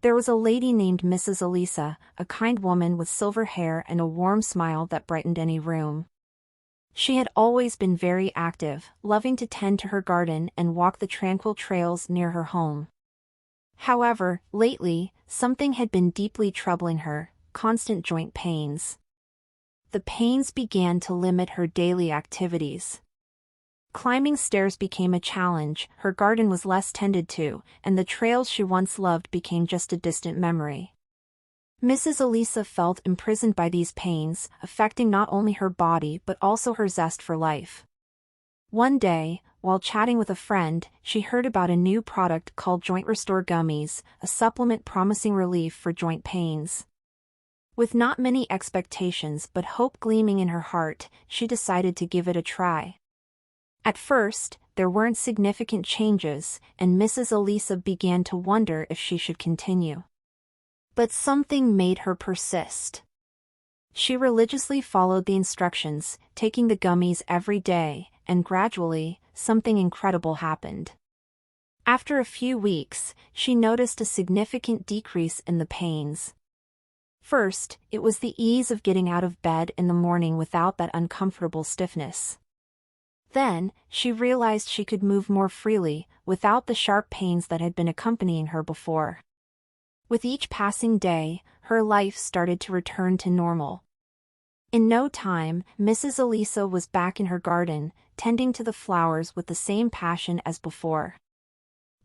There was a lady named Mrs. Elisa, a kind woman with silver hair and a warm smile that brightened any room. She had always been very active, loving to tend to her garden and walk the tranquil trails near her home. However, lately, something had been deeply troubling her: constant joint pains. The pains began to limit her daily activities. Climbing stairs became a challenge, her garden was less tended to, and the trails she once loved became just a distant memory. Mrs. Elisa felt imprisoned by these pains, affecting not only her body but also her zest for life. One day, while chatting with a friend, she heard about a new product called Joint Restore Gummies, a supplement promising relief for joint pains. With not many expectations but hope gleaming in her heart, she decided to give it a try. At first, there weren't significant changes, and Mrs. Elisa began to wonder if she should continue. But something made her persist. She religiously followed the instructions, taking the gummies every day, and gradually, something incredible happened. After a few weeks, she noticed a significant decrease in the pains. First, it was the ease of getting out of bed in the morning without that uncomfortable stiffness. Then, she realized she could move more freely, without the sharp pains that had been accompanying her before. With each passing day, her life started to return to normal. In no time, Mrs. Elisa was back in her garden, tending to the flowers with the same passion as before.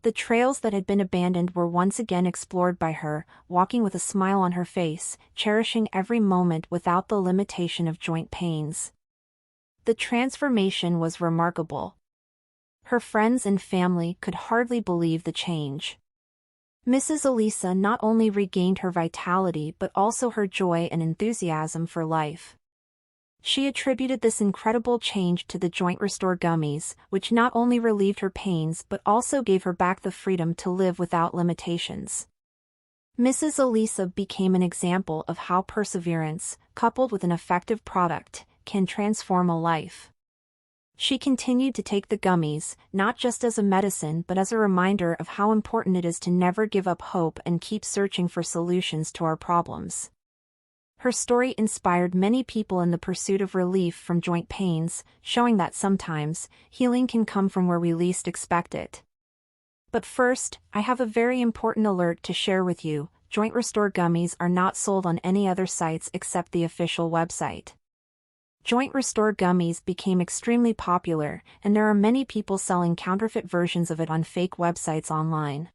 The trails that had been abandoned were once again explored by her, walking with a smile on her face, cherishing every moment without the limitation of joint pains. The transformation was remarkable. Her friends and family could hardly believe the change. Mrs. Elisa not only regained her vitality but also her joy and enthusiasm for life. She attributed this incredible change to the Joint Restore Gummies, which not only relieved her pains but also gave her back the freedom to live without limitations. Mrs. Elisa became an example of how perseverance, coupled with an effective product, can transform a life. She continued to take the gummies, not just as a medicine but as a reminder of how important it is to never give up hope and keep searching for solutions to our problems. Her story inspired many people in the pursuit of relief from joint pains, showing that sometimes, healing can come from where we least expect it. But first, I have a very important alert to share with you: Joint Restore Gummies are not sold on any other sites except the official website. Joint Restore Gummies became extremely popular, and there are many people selling counterfeit versions of it on fake websites online.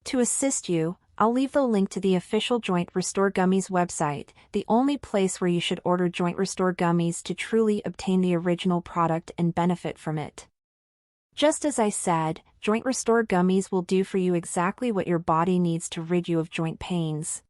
To assist you, I'll leave the link to the official Joint Restore Gummies website, the only place where you should order Joint Restore Gummies to truly obtain the original product and benefit from it. Just as I said, Joint Restore Gummies will do for you exactly what your body needs to rid you of joint pains.